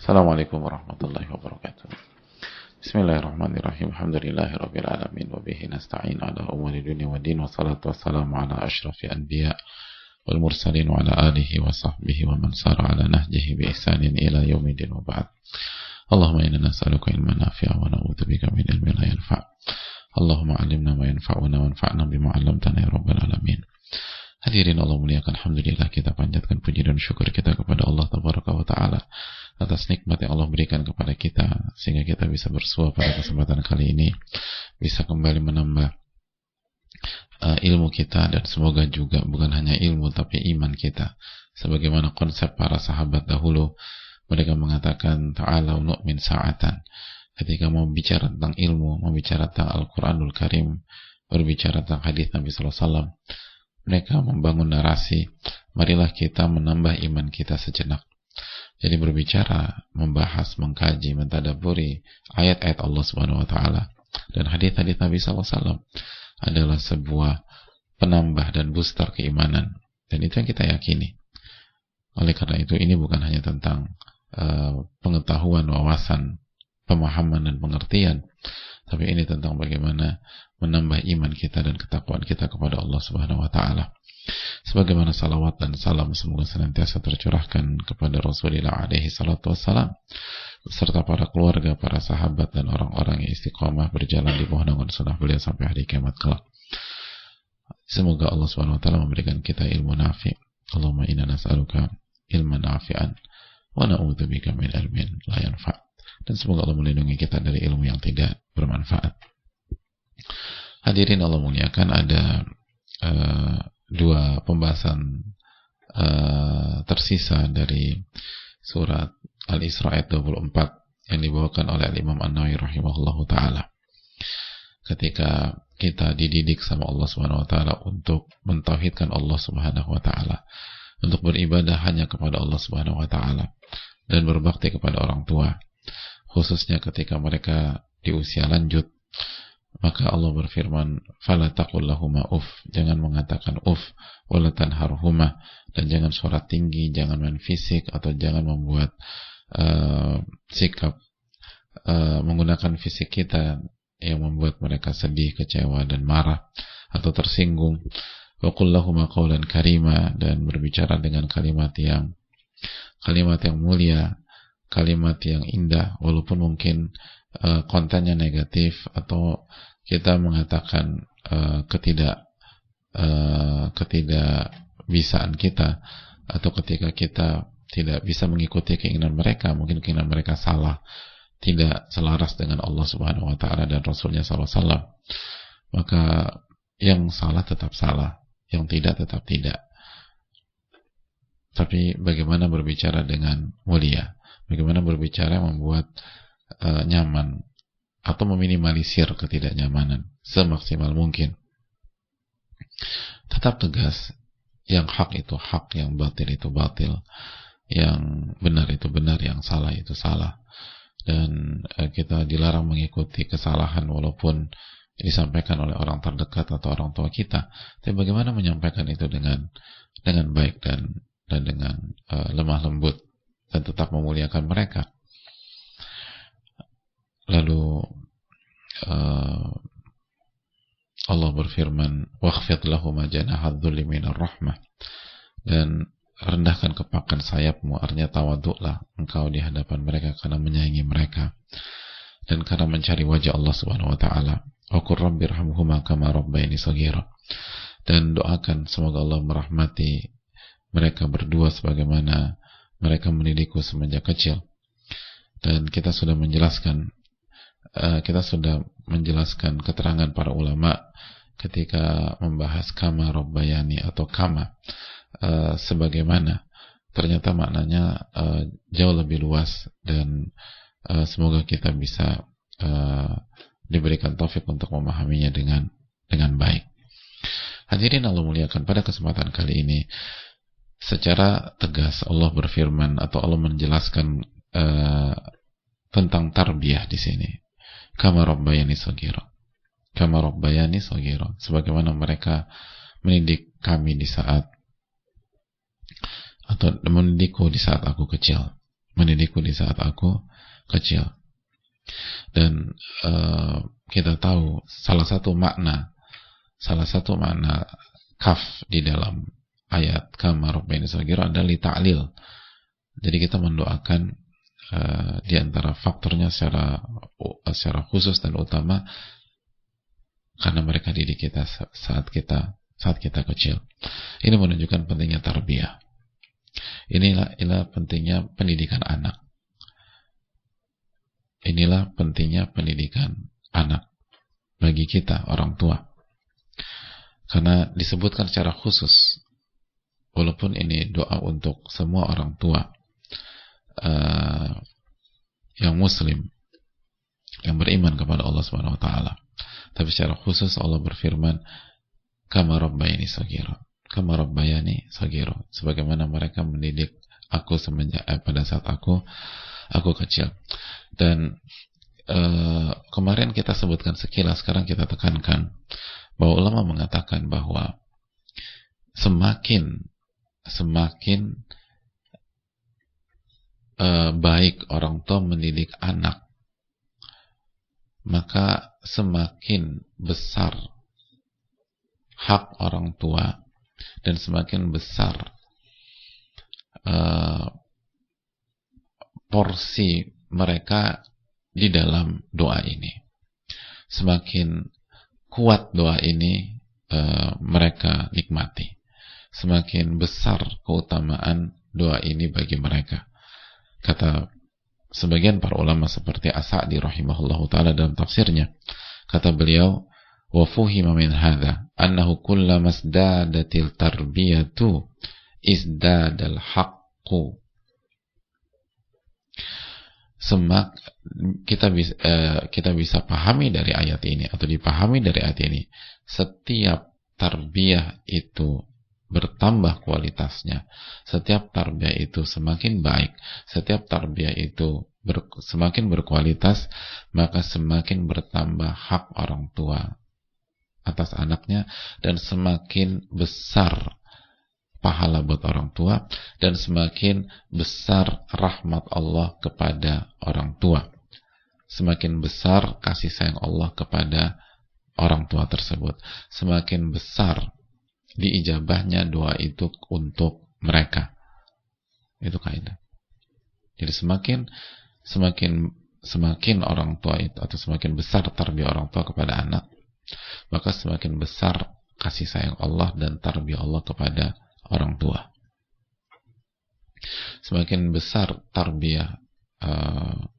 Assalamualaikum warahmatullahi wabarakatuh. Bismillahirrahmanirrahim. Alhamdulillahirabbil alamin wa bihi nasta'in ala umuri dunya waddin wa salatu wassalamu ala asyrafil anbiya wal mursalin wa ala alihi wa sahbihi wa man sara ala nahjihi bi ihsanin ila yaumiddin wa ba'd. Allahumma inna nas'aluka ilman nafi'an wa na'udzubika min ilmin la yanfa'. Allahumma 'allimna ma yanfa'una wanfa'na bima 'allamtana ya rabbal alamin. Hadirin Allah muliakan, alhamdulillah kita panjatkan puji dan syukur kita kepada Allah tabaraka wa taala atas nikmat yang Allah berikan kepada kita sehingga kita bisa bersua pada kesempatan kali ini, bisa kembali menambah ilmu kita, dan semoga juga bukan hanya ilmu tapi iman kita, sebagaimana konsep para sahabat dahulu. Mereka mengatakan ta'ala nu'min sa'atan, ketika mau bicara tentang ilmu, mau bicara tentang Al-Quranul Karim, berbicara tentang hadis Nabi SAW, mereka membangun narasi, marilah kita menambah iman kita sejenak. Jadi berbicara, membahas, mengkaji, mentadaburi ayat-ayat Allah Subhanahu wa taala dan hadis-hadis Nabi SAW adalah sebuah penambah dan booster keimanan, dan itu yang kita yakini. Oleh karena itu, ini bukan hanya tentang pengetahuan, wawasan, pemahaman dan pengertian, tapi ini tentang bagaimana menambah iman kita dan ketakwaan kita kepada Allah Subhanahu wa taala. Sebagaimana salawat dan salam semoga senantiasa tercurahkan kepada Rasulullah alaihi salatu wassalam serta para keluarga, para sahabat dan orang-orang yang istiqamah berjalan di bawah naungan sunnah beliau sampai hari kiamat kelak. Semoga Allah Subhanahu wa taala memberikan kita ilmu nafi'. Allahumma inna nas'aluka ilman nafi'an wa na'udzubika min ilmin la yanfa'. Dan semoga Allah melindungi kita dari ilmu yang tidak bermanfaat. Hadirin Allah muliakan, ada dua pembahasan tersisa dari surat Al-Isra ayat 24 yang dibawakan oleh Imam An-Nawawi rahimahullahu ta'ala. Ketika kita dididik sama Allah Subhanahu wa ta'ala untuk mentauhidkan Allah Subhanahu wa ta'ala, untuk beribadah hanya kepada Allah Subhanahu wa ta'ala dan berbakti kepada orang tua, khususnya ketika mereka di usia lanjut, maka Allah berfirman, fala taqul lahuma jangan mengatakan wala tanharhuma, dan jangan suara tinggi, jangan main fisik, atau jangan membuat sikap menggunakan fisik kita yang membuat mereka sedih, kecewa dan marah atau tersinggung. Wa qul lahuma qawlan karima, dan berbicara dengan kalimat yang mulia, kalimat yang indah, walaupun mungkin kontennya negatif, atau kita mengatakan ketidakbisaan kita, atau ketika kita tidak bisa mengikuti keinginan mereka, mungkin keinginan mereka salah, tidak selaras dengan Allah Subhanahu wa taala dan Rasulnya SAW, maka yang salah tetap salah, yang tidak tetap tidak. Tapi bagaimana berbicara dengan mulia, bagaimana berbicara membuat nyaman atau meminimalisir ketidaknyamanan semaksimal mungkin. Tetap tegas, yang hak itu hak, yang batil itu batil, yang benar itu benar, yang salah itu salah. Dan kita dilarang mengikuti kesalahan walaupun disampaikan oleh orang terdekat atau orang tua kita. Tapi bagaimana menyampaikan itu dengan baik dan dengan lemah lembut dan tetap memuliakan mereka. Lalu Allah berfirman, wakhfid lahum janaha dzulli minar rahmah, dan rendahkan kepakan sayapmu, artinya tawaduklah engkau di hadapan mereka karena menyayangi mereka dan karena mencari wajah Allah Subhanahu wa taala. Wa qur rabbirhamhuma kama rabbayani shaghira, dan doakan semoga Allah merahmati mereka berdua sebagaimana mereka mendidikku semenjak kecil. Dan kita sudah menjelaskan keterangan para ulama ketika membahas kama rabbayani atau kama, sebagaimana, ternyata maknanya jauh lebih luas, dan semoga kita bisa diberikan taufik untuk memahaminya dengan baik. Hadirin Allah muliakan, pada kesempatan kali ini secara tegas Allah berfirman, atau Allah menjelaskan tentang tarbiyah di sini. Kama rabbayani shaghira, kama rabbayani shaghira, sebagaimana mereka mendidik kami di saat, atau mendidikku di saat aku kecil. mendidikku di saat aku kecil. Dan kita tahu salah satu makna kaf di dalam ayat kama rabbayani shaghira adalah li ta'lil. Jadi kita mendoakan di antara faktornya secara khusus dan utama karena mereka didik kita saat kita kecil. Ini menunjukkan pentingnya tarbiyah. Inilah pentingnya pendidikan anak. Inilah pentingnya pendidikan anak bagi kita orang tua. Karena disebutkan secara khusus, walaupun ini doa untuk semua orang tua yang muslim, yang beriman kepada Allah Subhanahu wa taala. Tapi secara khusus Allah berfirman, kama rabbayani shaghira. Kama rabbayani shaghira. Sebagaimana mereka mendidik aku semenjak pada saat aku kecil. Dan kemarin kita sebutkan sekilas, sekarang kita tekankan bahwa ulama mengatakan bahwa semakin baik orang tua mendidik anak, maka semakin besar hak orang tua dan semakin besar porsi mereka di dalam doa ini. Semakin kuat doa ini mereka nikmati, semakin besar keutamaan doa ini bagi mereka. Kata sebagian para ulama seperti As-Sa'di rahimahullahu ta'ala dalam tafsirnya, kata beliau, wa fuhima min hadha annahu kullama isdadatil tarbiyatu isdadal haqqu. Kita bisa pahami dari ayat ini, atau dipahami dari ayat ini, setiap tarbiyah itu bertambah kualitasnya, setiap tarbiyah itu semakin baik, setiap tarbiyah itu semakin berkualitas, maka semakin bertambah hak orang tua atas anaknya, dan semakin besar pahala buat orang tua, dan semakin besar rahmat Allah kepada orang tua, semakin besar kasih sayang Allah kepada orang tua tersebut, semakin besar diijabahnya doa itu untuk mereka. Itu kaidah. Jadi semakin orang tua itu, atau semakin besar tarbiyah orang tua kepada anak, maka semakin besar kasih sayang Allah dan tarbiyah Allah kepada orang tua. Semakin besar tarbiyah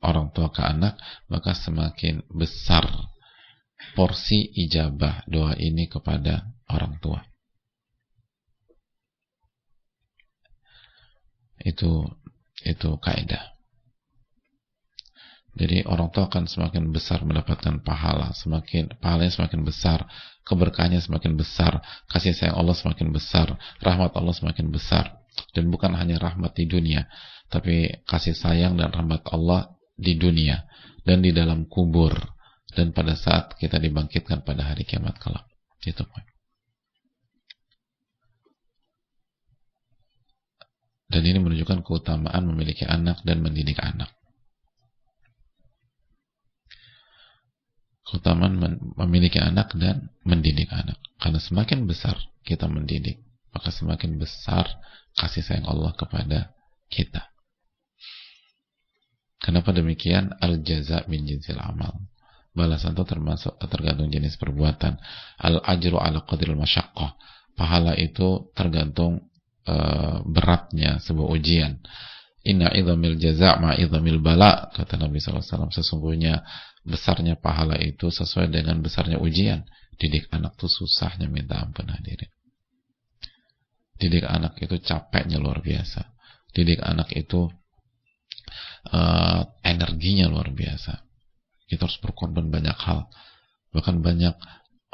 orang tua ke anak, maka semakin besar porsi ijabah doa ini kepada orang tua. Itu kaidah. Jadi orang tua akan semakin besar mendapatkan pahalanya semakin besar, keberkahannya semakin besar, kasih sayang Allah semakin besar, rahmat Allah semakin besar. Dan bukan hanya rahmat di dunia, tapi kasih sayang dan rahmat Allah di dunia dan di dalam kubur dan pada saat kita dibangkitkan pada hari kiamat kelak. Itu poin. Dan ini menunjukkan keutamaan memiliki anak dan mendidik anak. Keutamaan memiliki anak dan mendidik anak. Karena semakin besar kita mendidik, maka semakin besar kasih sayang Allah kepada kita. Kenapa demikian? Al-jaza min jinsil amal. Balasan itu tergantung jenis perbuatan. Al-ajru ala qadril masyaqqah. Pahala itu tergantung beratnya sebuah ujian. Inna idhamil jaza' ma idhamil bala, kata Nabi SAW. Sesungguhnya besarnya pahala itu sesuai dengan besarnya ujian. Didik anak itu susahnya minta ampun, hadirin. Didik anak itu capeknya luar biasa. Didik anak itu energinya luar biasa. Kita harus berkorban banyak hal. Bahkan banyak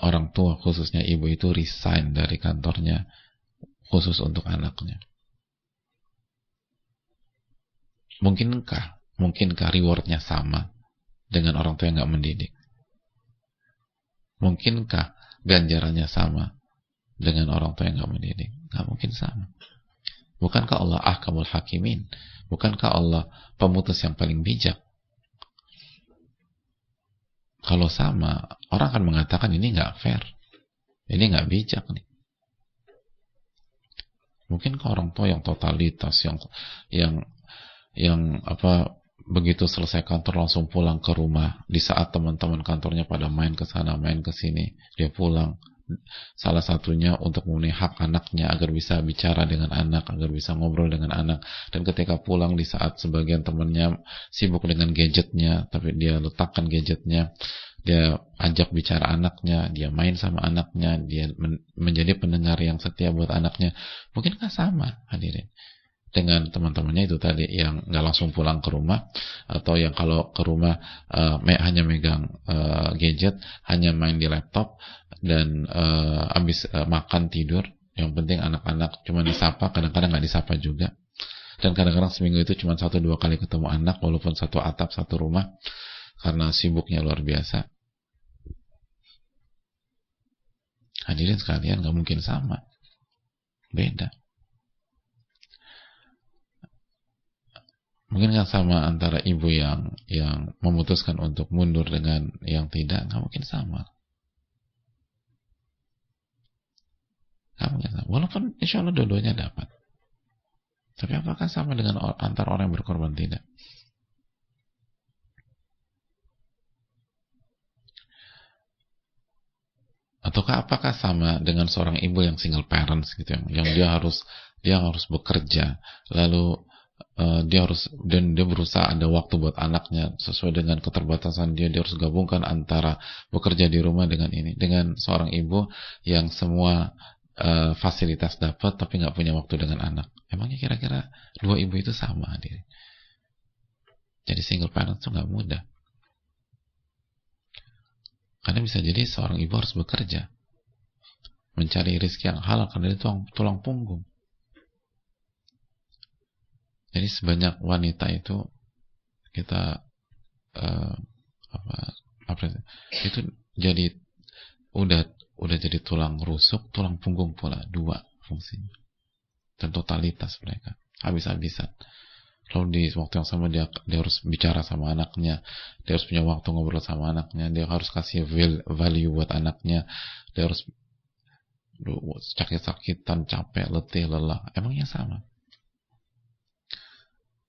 orang tua, khususnya ibu, itu resign dari kantornya khusus untuk anaknya. Mungkinkah rewardnya sama dengan orang tua yang nggak mendidik? Mungkinkah ganjarannya sama dengan orang tua yang nggak mendidik? Nggak mungkin sama. Bukankah Allah ahkamul hakimin? Bukankah Allah pemutus yang paling bijak? Kalau sama, orang akan mengatakan ini nggak fair, ini nggak bijak nih. Mungkin ke orang tua yang totalitas, yang apa, begitu selesai kantor langsung pulang ke rumah, di saat teman-teman kantornya pada main ke sana main ke sini, dia pulang. Salah satunya untuk memenuhi hak anaknya agar bisa bicara dengan anak, agar bisa ngobrol dengan anak. Dan ketika pulang di saat sebagian temannya sibuk dengan gadgetnya, tapi dia letakkan gadgetnya, dia ajak bicara anaknya, dia main sama anaknya, dia menjadi pendengar yang setia buat anaknya. Mungkinkah sama, hadirin, dengan teman-temannya itu tadi yang nggak langsung pulang ke rumah, atau yang kalau ke rumah hanya megang gadget, hanya main di laptop, dan habis makan tidur, yang penting anak-anak cuma disapa, kadang-kadang nggak disapa juga, dan kadang-kadang seminggu itu cuma 1-2 kali ketemu anak, walaupun satu atap satu rumah, karena sibuknya luar biasa. Hadirin sekalian, nggak mungkin sama, beda. Mungkin nggak sama antara ibu yang memutuskan untuk mundur dengan yang tidak, nggak mungkin sama. Nggak mungkin sama. Walaupun insya Allah dua-duanya dapat. Tapi apakah sama dengan antara orang yang berkorban? Tidak. Ataukah apakah sama dengan seorang ibu yang single parents gitu, yang dia harus bekerja, lalu dia berusaha ada waktu buat anaknya sesuai dengan keterbatasan dia harus gabungkan antara bekerja di rumah dengan ini, dengan seorang ibu yang semua fasilitas dapat tapi nggak punya waktu dengan anak. Emangnya kira-kira dua ibu itu sama, hadirin? Jadi single parent itu nggak mudah, karena bisa jadi seorang ibu harus bekerja mencari rezeki yang halal, karena dia tulang punggung. Jadi sebanyak wanita itu kita itu jadi udah jadi tulang rusuk, tulang punggung pula, dua fungsinya, dan totalitas mereka habis-habisan. Lalu di waktu yang sama dia harus bicara sama anaknya, dia harus punya waktu ngobrol sama anaknya, dia harus kasih value buat anaknya, dia harus sakit-sakitan, capek, letih, lelah. Emangnya sama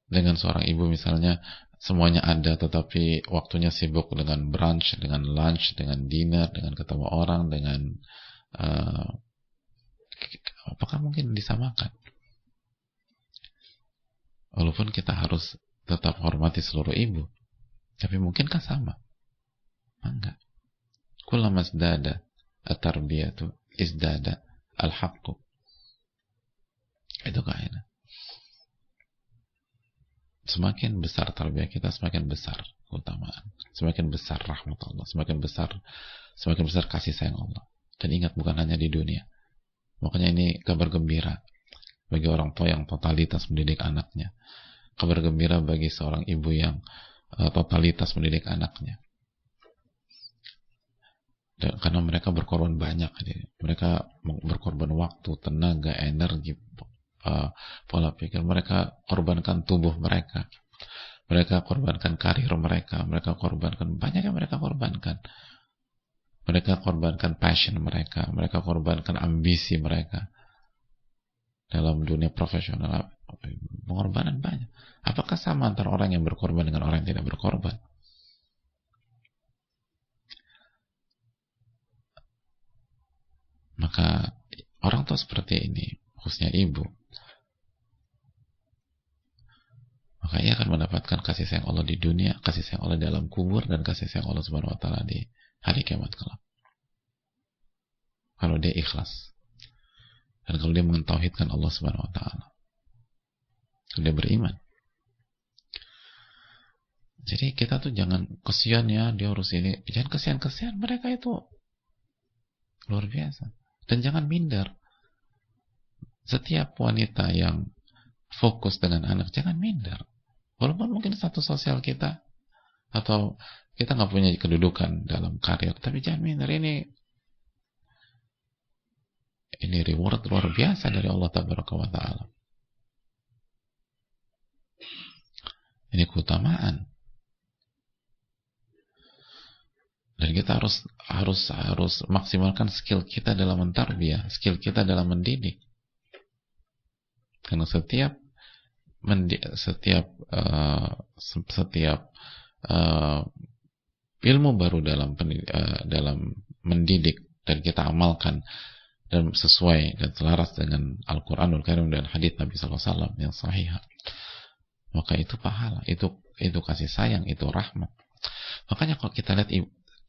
dengan seorang ibu misalnya semuanya ada tetapi waktunya sibuk dengan brunch, dengan lunch, dengan dinner, dengan ketemu orang, dengan apakah mungkin disamakan? Walaupun kita harus tetap hormati seluruh ibu, tapi mungkinkah sama? Enggak. Kullama izdada at-tarbiyatu izdada al-haqqu. Itu kaidah. Semakin besar tarbiyah kita, semakin besar keutamaan, semakin besar rahmat Allah, semakin besar kasih sayang Allah. Dan ingat, bukan hanya di dunia. Makanya ini kabar gembira bagi orang tua yang totalitas mendidik anaknya, kabar gembira bagi seorang ibu yang totalitas mendidik anaknya. Dan karena mereka berkorban banyak, mereka berkorban waktu, tenaga, energi, pola pikir, mereka korbankan tubuh mereka korbankan karir mereka korbankan banyak yang mereka korbankan passion mereka korbankan ambisi mereka dalam dunia profesional. Pengorbanan banyak. Apakah sama antara orang yang berkorban dengan orang yang tidak berkorban? Maka orang tua seperti ini, khususnya ibu, maka ia akan mendapatkan kasih sayang Allah di dunia, kasih sayang Allah dalam kubur, dan kasih sayang Allah Subhanahu wa taala di hari kiamat kelak. Kalau dia ikhlas, dan kalau dia mentauhidkan Allah Subhanahu wa taala, kalau dia beriman. Jadi kita tuh jangan kesian ya, dia harus ini, jangan kesian-kesian, mereka itu luar biasa. Dan jangan minder. Setiap wanita yang fokus dengan anak, jangan minder. Walaupun mungkin status sosial kita atau kita nggak punya kedudukan dalam karir, tapi jangan minder. Ini reward luar biasa dari Allah Tabaraka wa Ta'ala. Ini keutamaan. Dan kita harus maksimalkan skill kita dalam mentarbiyah, skill kita dalam mendidik. Karena setiap ilmu baru dalam mendidik dan kita amalkan dan sesuai dan selaras dengan Al-Quranul Karim dan hadits Nabi SAW yang sahih, maka itu pahala, itu kasih sayang, itu rahmat. Makanya kalau kita lihat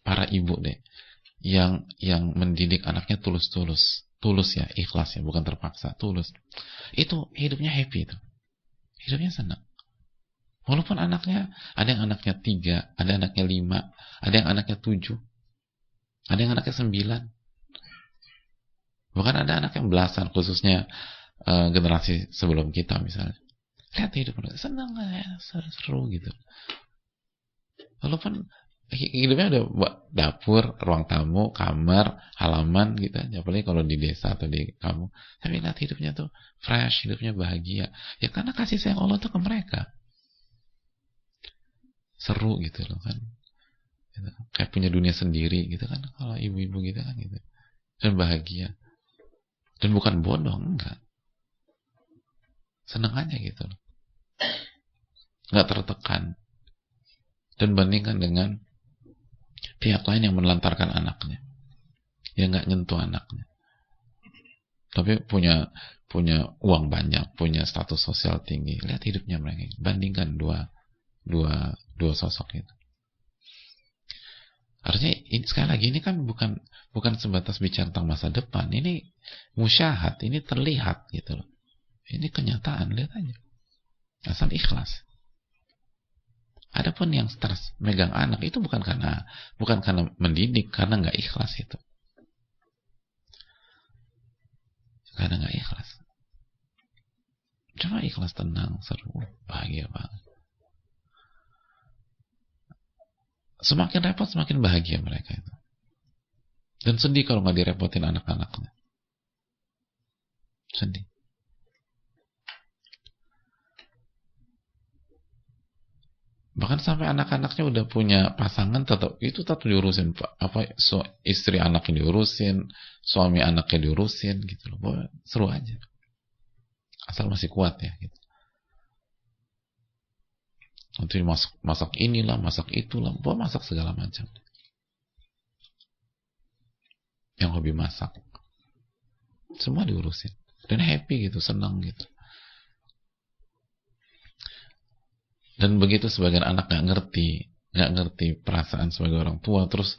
para ibu deh yang mendidik anaknya tulus ya, ikhlas ya, bukan terpaksa, tulus, itu hidupnya happy, itu hidupnya senang. Walaupun anaknya, ada yang anaknya 3, ada anaknya 5, ada yang anaknya 7, ada yang anaknya 9, bahkan ada anak yang belasan, khususnya generasi sebelum kita misalnya. Lihat hidup mereka, senang ya, seru gitu. Walaupun hidupnya ada dapur, ruang tamu, kamar, halaman gitu aja, apalagi kalau di desa atau di kampung. Tapi lihat hidupnya tuh fresh, hidupnya bahagia. Ya karena kasih sayang Allah tuh ke mereka. Seru gitu loh kan. Gitu. Kayak punya dunia sendiri gitu kan kalau ibu-ibu gitu kan gitu. Dan bahagia. Dan bukan bodoh, enggak. Seneng aja gitu loh. Enggak tertekan. Dan bandingkan dengan pihak lain yang menelantarkan anaknya, yang nggak nyentuh anaknya, tapi punya uang banyak, punya status sosial tinggi. Lihat hidupnya mereka. Bandingkan dua sosok itu. Artinya sekali lagi ini kan bukan sebatas bicara tentang masa depan. Ini musyahad, ini terlihat gitu loh. Ini kenyataan, lihat aja. Asal ikhlas. Adapun yang stres megang anak itu bukan karena mendidik, karena nggak ikhlas itu. Karena nggak ikhlas. Cuma ikhlas, tenang, seru, bahagia banget. Semakin repot semakin bahagia mereka itu. Dan sedih kalau nggak direpotin anak-anaknya. Sedih. Bahkan sampai anak-anaknya udah punya pasangan tetap diurusin, istri anaknya diurusin, suami anaknya diurusin gitu loh. Boh, seru aja. Asal masih kuat ya gitu. Nanti masak inilah, masak itulah, boh, masak segala macam. Yang hobi masak. Semua diurusin. Dan happy gitu, senang gitu. Dan begitu sebagian anak nggak ngerti perasaan sebagai orang tua, terus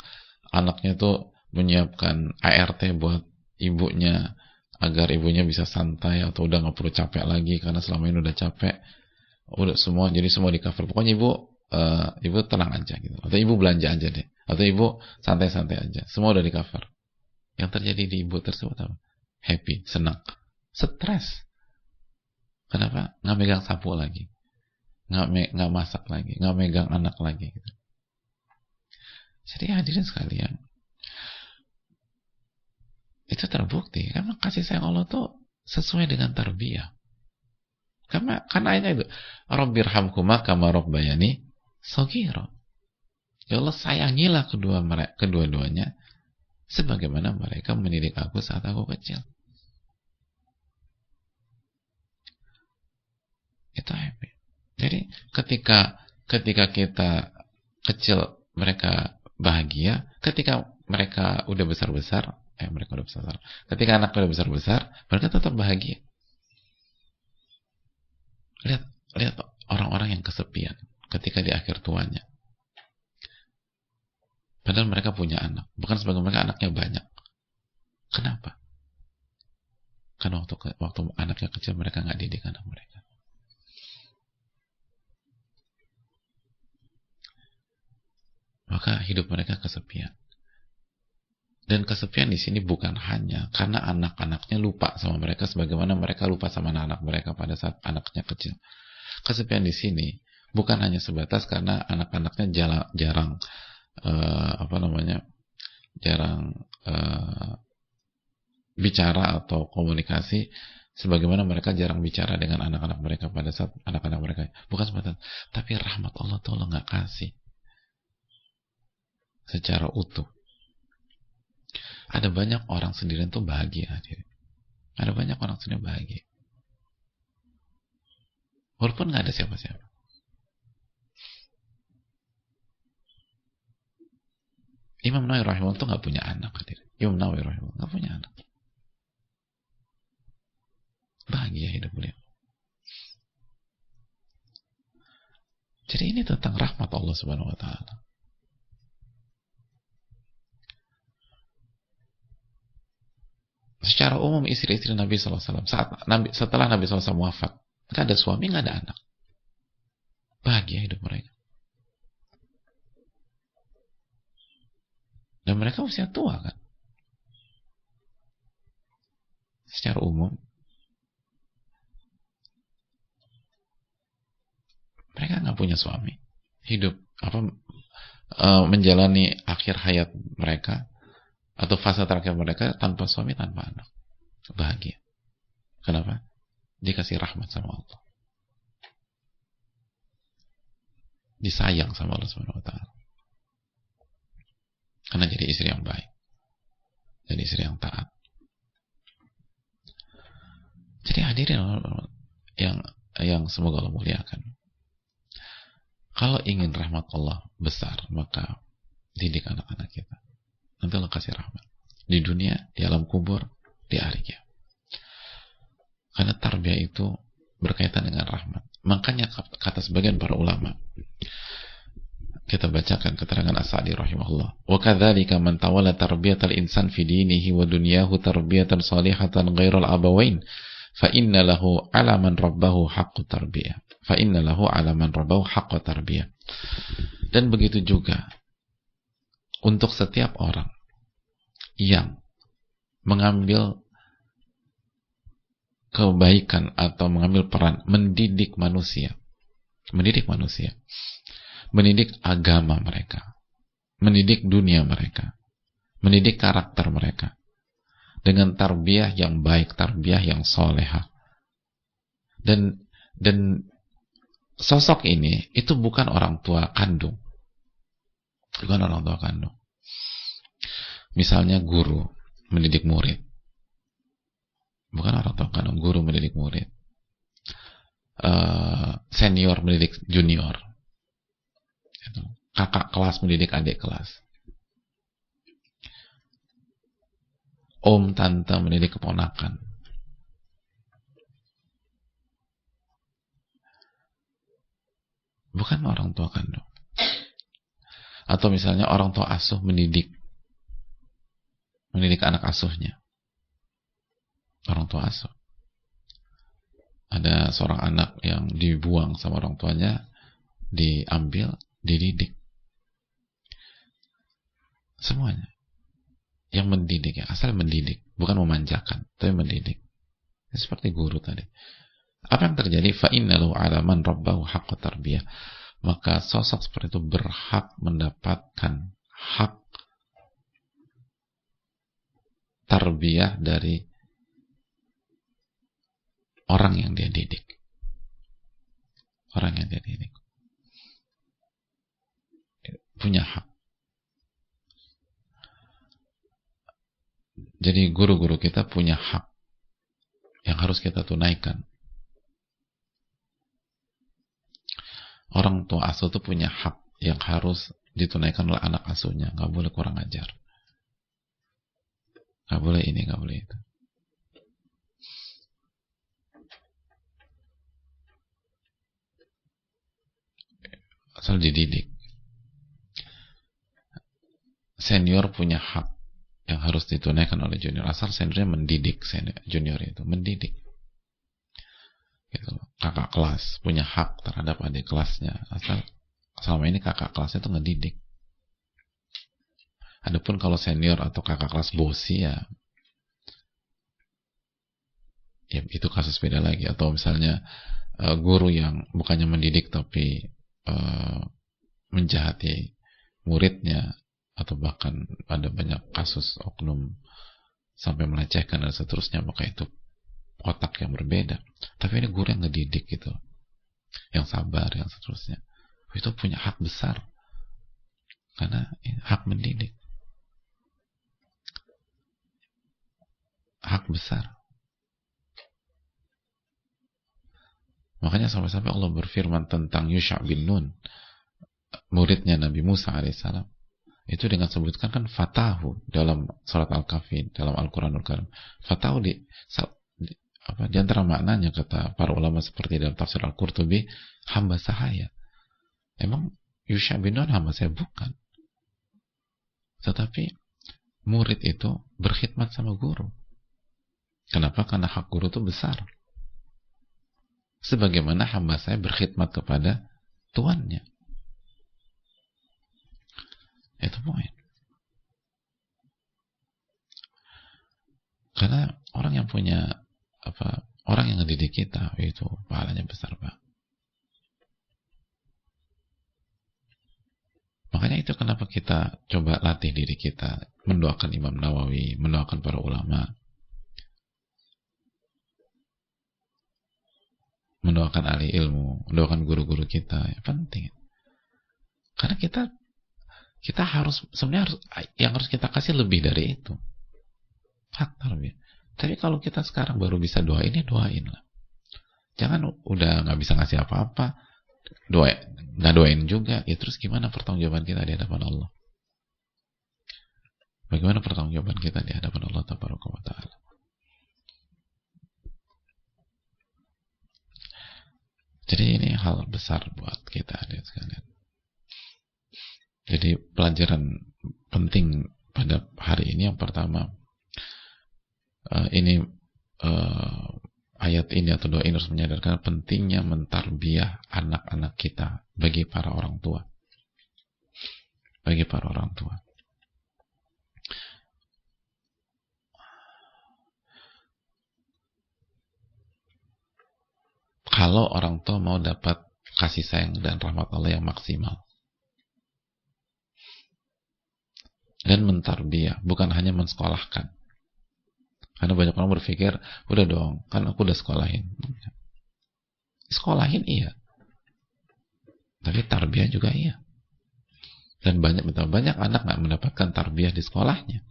anaknya tuh menyiapkan ART buat ibunya agar ibunya bisa santai atau udah nggak perlu capek lagi karena selama ini udah capek, udah semua di cover. Pokoknya ibu tenang aja gitu, atau ibu belanja aja deh, atau ibu santai-santai aja, semua udah di cover. Yang terjadi di ibu tersebut apa? Happy, senang, stres. Kenapa? Nggak megang sapu lagi. Nggak masak lagi, nggak megang anak lagi gitu. Jadi hadirin sekalian, itu terbukti karena kasih sayang Allah tuh sesuai dengan tarbiyah. Karena ayatnya itu, Rabbirhamhuma kama rabbayani shaghira. Ya Allah, sayangilah kedua-duanya sebagaimana mereka mendidik aku saat aku kecil. Itu happy. Jadi ketika kita kecil mereka bahagia, ketika mereka udah besar-besar, ketika anak udah besar-besar, mereka tetap bahagia. Lihat orang-orang yang kesepian ketika di akhir tuanya. Padahal mereka punya anak, bukan sebagai mereka anaknya banyak. Kenapa? Karena waktu anaknya kecil mereka nggak didik anak mereka. Maka hidup mereka kesepian. Dan kesepian di sini bukan hanya karena anak-anaknya lupa sama mereka sebagaimana mereka lupa sama anak-anak mereka pada saat anaknya kecil. Kesepian di sini bukan hanya sebatas karena anak-anaknya jarang bicara atau komunikasi Sebagaimana mereka jarang bicara dengan anak-anak mereka pada saat anak-anak mereka, bukan sebatas, tapi rahmat Allah tuh Allah nggak kasih secara utuh. Ada banyak orang sendirian tuh bahagia. Ada banyak orang sendirian bahagia. Walaupun nggak ada siapa-siapa. Imam Nawawi rahimahullah tuh nggak punya anak. Imam Nawawi rahimahullah nggak punya anak. Bahagia hidup beliau. Jadi ini tentang rahmat Allah Subhanahu wa taala. Secara umum istri-istri Nabi SAW setelah Nabi SAW wafat, nggak ada suami, nggak ada anak. Bahagia hidup mereka. Dan mereka usia tua kan. Secara umum mereka nggak punya suami. Hidup menjalani akhir hayat mereka atau fase terakhir mereka tanpa suami, tanpa anak. Bahagia. Kenapa? Dikasih rahmat sama Allah. Disayang sama Allah Subhanahu wa taala. Karena jadi istri yang baik. Jadi istri yang taat. Jadi hadirin yang semoga Allah muliakan. Kalau ingin rahmat Allah besar, maka didik anak-anak kita. Nanti Allah kasih rahmat. Di dunia, di alam kubur, di akhirat. Karena tarbiyah itu berkaitan dengan rahmat. Makanya kata sebagian para ulama, kita bacakan keterangan As-Sa'di rahimahullah. Wa kadzalika man tawalla tarbiyatal insan fi dinihi wa dunyahu tarbiyatan salihatan ghairal abawain fa inna lahu 'ala man rabbahu haqqut tarbiyah. Fa inna lahu 'ala man rabbahu haqqut tarbiyah. Dan begitu juga untuk setiap orang yang mengambil kebaikan atau mengambil peran mendidik manusia, mendidik agama mereka, mendidik dunia mereka, mendidik karakter mereka dengan tarbiyah yang baik, tarbiyah yang solehah. Dan sosok ini itu bukan orang tua kandung, bukan orang tua kandung. Misalnya guru mendidik murid, bukan orang tua kandung, guru mendidik murid. Senior mendidik junior, kakak kelas mendidik adik kelas, om tante mendidik keponakan. Bukan orang tua kandung. Atau misalnya orang tua asuh mendidik anak asuhnya. Orang tua asuh. Ada seorang anak yang dibuang sama orang tuanya, diambil, dididik. Semuanya. Yang mendidik, ya, asal mendidik, bukan memanjakan, tapi mendidik. Seperti guru tadi. Apa yang terjadi? Fa innahu 'ala man rabbahu haqqut tarbiyah. Maka sosok seperti itu berhak mendapatkan hak tarbiyah dari orang yang dia didik. Orang yang dia didik punya hak. Jadi guru-guru kita punya hak yang harus kita tunaikan. Orang tua asuh itu punya hak yang harus ditunaikan oleh anak asuhnya. Nggak boleh kurang ajar. Nggak boleh ini, nggak boleh itu. Asal dididik. Senior punya hak yang harus ditunaikan oleh junior. Asal seniornya mendidik junior itu. Mendidik. Gitu. Kakak kelas punya hak terhadap adik kelasnya. Asal selama ini kakak kelasnya itu ngedidik. Adapun kalau senior atau kakak kelas bosi, ya itu kasus beda lagi. Atau misalnya guru yang bukannya mendidik tapi menjahati muridnya, atau bahkan ada banyak kasus oknum sampai melecehkan dan seterusnya, maka itu otak yang berbeda. Tapi ini guru yang ngedidik gitu, yang sabar, yang seterusnya. Itu punya hak besar, karena hak mendidik, hak besar. Makanya sampai-sampai Allah berfirman tentang Yusha bin Nun, muridnya Nabi Musa alaihissalam, itu dengan sebutkan kan fatahu dalam surat Al-Kahfi, dalam Al-Quranul Karim. Fatahu di antara maknanya, kata para ulama seperti dalam tafsir Al-Qurtubi, hamba sahaya. Emang Yusha bin Nun hamba saya? Bukan. Tetapi murid itu berkhidmat sama guru. Kenapa? Karena hak guru itu besar. Sebagaimana hamba saya berkhidmat kepada tuannya. Itu poin. Karena orang yang punya orang yang ngedidik kita itu pahalanya besar, Pak. Makanya itu kenapa kita coba latih diri kita, mendoakan Imam Nawawi, mendoakan para ulama, mendoakan ahli ilmu, mendoakan guru-guru kita. Ya, penting. Karena kita harus, sebenarnya yang harus kita kasih lebih dari itu, hak tarbiyah. Tapi kalau kita sekarang baru bisa doain, ya doain lah. Jangan udah nggak bisa ngasih apa-apa, nggak doain juga, ya terus gimana pertanggungjawaban kita di hadapan Allah? Bagaimana pertanggungjawaban kita di hadapan Allah Tabaraka wa Ta'ala? Jadi ini hal besar buat kita, lihat sekalian. Jadi pelajaran penting pada hari ini yang pertama, ayat ini atau doa ini harus menyadarkan pentingnya mentarbiyah anak-anak kita bagi para orang tua. Bagi para orang tua. Kalau orang tua mau dapat kasih sayang dan rahmat Allah yang maksimal. Dan mentarbiyah, bukan hanya mensekolahkan. Karena banyak orang berpikir, udah dong, kan aku udah sekolahin. Sekolahin iya. Tapi tarbiyah juga iya. Dan banyak anak nggak mendapatkan tarbiyah di sekolahnya.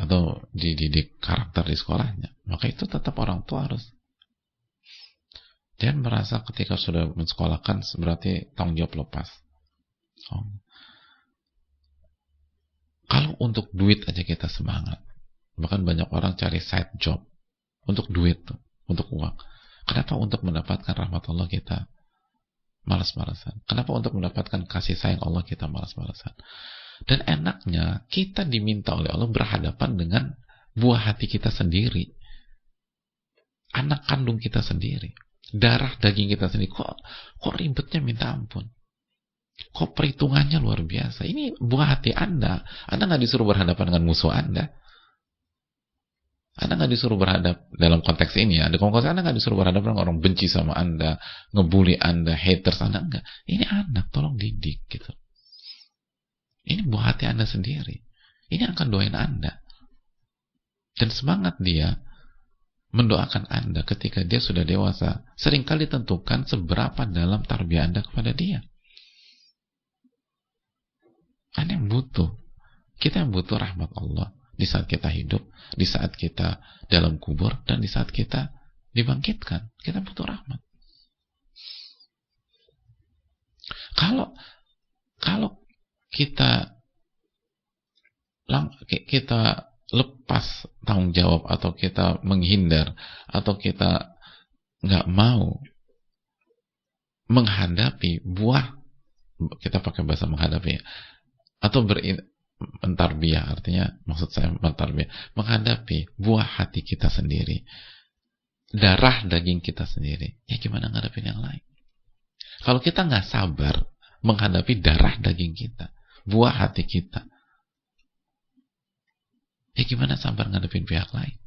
Atau dididik karakter di sekolahnya. Maka itu tetap orang tua harus. Jangan merasa ketika sudah mensekolahkan berarti tanggung jawab lepas. Kalau untuk duit aja kita semangat, bahkan banyak orang cari side job untuk duit, untuk uang. Kenapa untuk mendapatkan rahmat Allah kita malas-malasan? Kenapa untuk mendapatkan kasih sayang Allah kita malas-malasan? Dan enaknya kita diminta oleh Allah berhadapan dengan buah hati kita sendiri, anak kandung kita sendiri, darah daging kita sendiri. Kok ribetnya minta ampun? Kok perhitungannya luar biasa? Ini buah hati Anda. Anda nggak disuruh berhadapan dengan musuh Anda. Anda nggak disuruh berhadap dalam konteks ini ya. Di konteks Anda nggak disuruh berhadapan dengan orang benci sama Anda, ngebully Anda, haters Anda, enggak. Ini anak, tolong didik gitu. Ini buah hati Anda sendiri. Ini akan doain Anda. Dan semangat dia mendoakan Anda ketika dia sudah dewasa seringkali tentukan seberapa dalam tarbiyah Anda kepada dia. Anda yang butuh. Kita yang butuh rahmat Allah di saat kita hidup, di saat kita dalam kubur, dan di saat kita dibangkitkan. Kita butuh rahmat. Kalau kita lepas tanggung jawab, atau kita menghindar, atau kita nggak mau menghadapi buah, kita pakai bahasa menghadapi, atau mentarbiyah, artinya maksud saya mentarbiyah, menghadapi buah hati kita sendiri, darah daging kita sendiri, ya gimana ngadepin yang lain? Kalau kita nggak sabar menghadapi darah daging kita, buah hati kita, ya gimana sabar ngadepin pihak lain?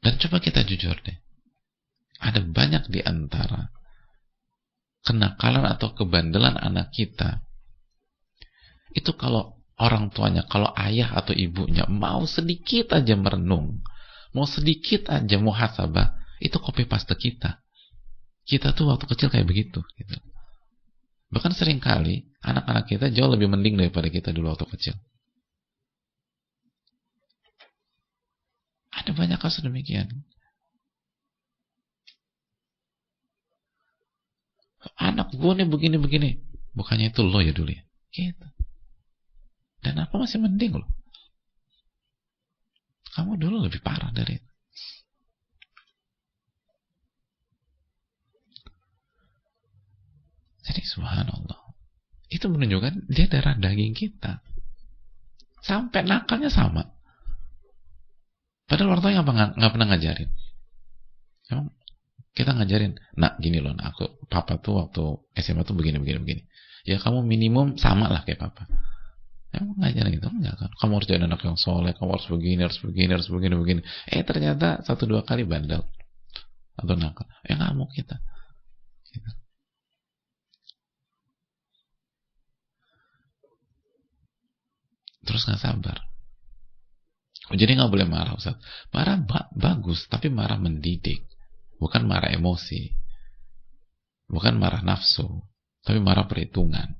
Dan coba kita jujur deh, ada banyak di antara kenakalan atau kebandelan anak kita Itu kalau orang tuanya, kalau ayah atau ibunya mau sedikit aja merenung, mau sedikit aja muhasabah, itu copy paste kita. Kita tuh waktu kecil kayak begitu gitu. Bahkan seringkali anak-anak kita jauh lebih mending daripada kita dulu waktu kecil. Ada banyak kasus demikian. Anak gue nih begini-begini. Bukannya itu lo ya dulu ya. Gitu. Dan apa masih mending lo. Kamu dulu lebih parah dari itu. Jadi subhanallah. Itu menunjukkan dia darah daging kita. Sampai nakalnya sama. Padahal orang tuanya nggak pernah ngajarin. Emang kita ngajarin, nak gini loh, nak papa tuh waktu SMA tuh begini. Ya kamu minimum sama lah kayak papa. Emang ngajarin gitu? Enggak kan? Kamu harus jadi anak yang soleh, kamu harus begini. Ternyata 1-2 kali bandel atau nakal. Nggak mau kita. Gitu. Terus nggak sabar. Jadi nggak boleh marah, Ustaz. Marah bagus, tapi marah mendidik. Bukan marah emosi, bukan marah nafsu, tapi marah perhitungan.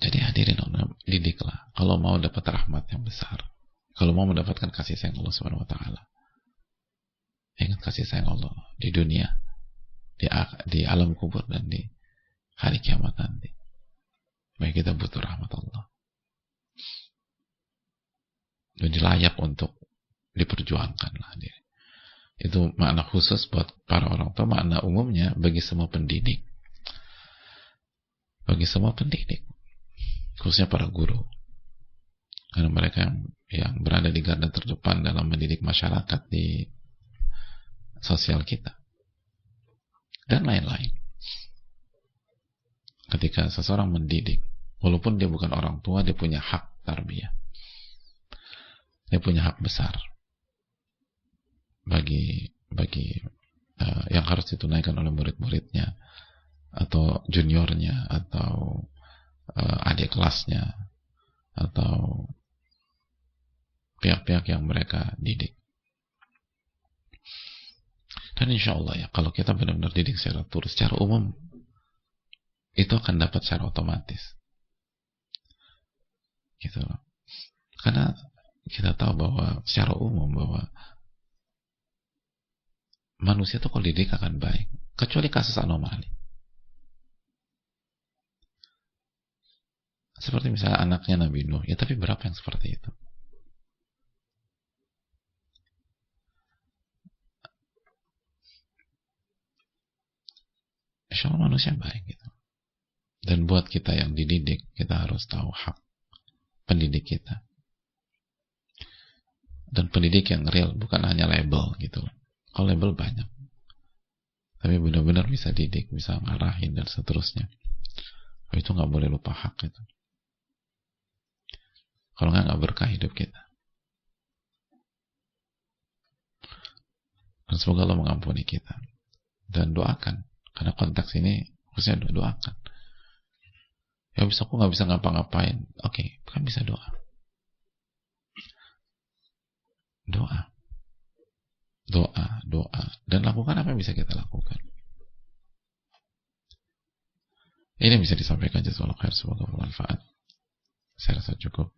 Jadi hadirin, didiklah. Kalau mau dapat rahmat yang besar, kalau mau mendapatkan kasih sayang Allah Subhanahu Wa Taala, ingat kasih sayang Allah di dunia, di alam kubur dan di hari kiamat nanti. Baik, kita butuh rahmat Allah. Jadi layak untuk diperjuangkan lah dia. Itu makna khusus buat para orang tua, makna umumnya bagi semua pendidik. Bagi semua pendidik. Khususnya para guru. Karena mereka yang berada di garda terdepan dalam mendidik masyarakat di sosial kita. Dan lain-lain. Ketika seseorang mendidik, walaupun dia bukan orang tua, dia punya hak tarbiyah. Dia punya hak besar bagi yang harus ditunaikan oleh murid-muridnya atau juniornya atau adik kelasnya atau pihak-pihak yang mereka didik. Dan insya Allah ya, kalau kita benar-benar didik secara tulus, secara umum itu akan dapat secara otomatis gitu loh. Karena kita tahu bahwa secara umum bahwa manusia itu kalau didik akan baik, kecuali kasus anomali. Seperti misalnya anaknya Nabi Nuh, ya tapi berapa yang seperti itu? Insya Allah manusia baik gitu. Dan buat kita yang dididik, kita harus tahu hak pendidik kita. Dan pendidik yang real, bukan hanya label gitu. Kalau label banyak, tapi benar-benar bisa didik, bisa ngarahin dan seterusnya. Itu nggak boleh lupa hak itu. Kalau nggak berkah hidup kita. Dan semoga Allah mengampuni kita. Dan doakan, karena konteks ini khususnya doakan. Ya bisa, aku nggak bisa ngapa-ngapain. Oke, kan bisa doa. Doa, dan lakukan apa yang bisa kita lakukan. Ini bisa disampaikan jazakallahu khair, semoga bermanfaat. Saya rasa cukup.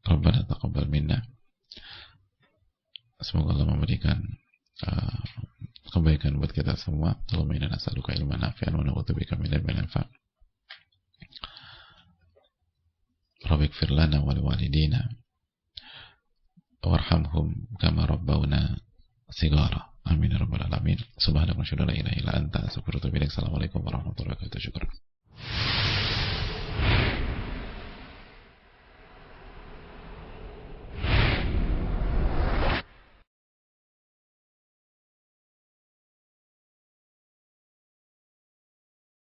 Rabbana taqabbal minna. Semoga Allah memberikan kebaikan buat kita semua. Allahumma inna nas'aluka ilman nafi'an wa na'udzubika min ilmin la yanfa'. Rabbighfir lana wa liwalidina warhamhum kama rabbawna sigara. Amin ya rabbal alamin. Subhanaka wa la ilaha illa anta astaghfiruka wa atubu ilaik. Assalamualaikum warahmatullahi wabarakatuh. Syukur.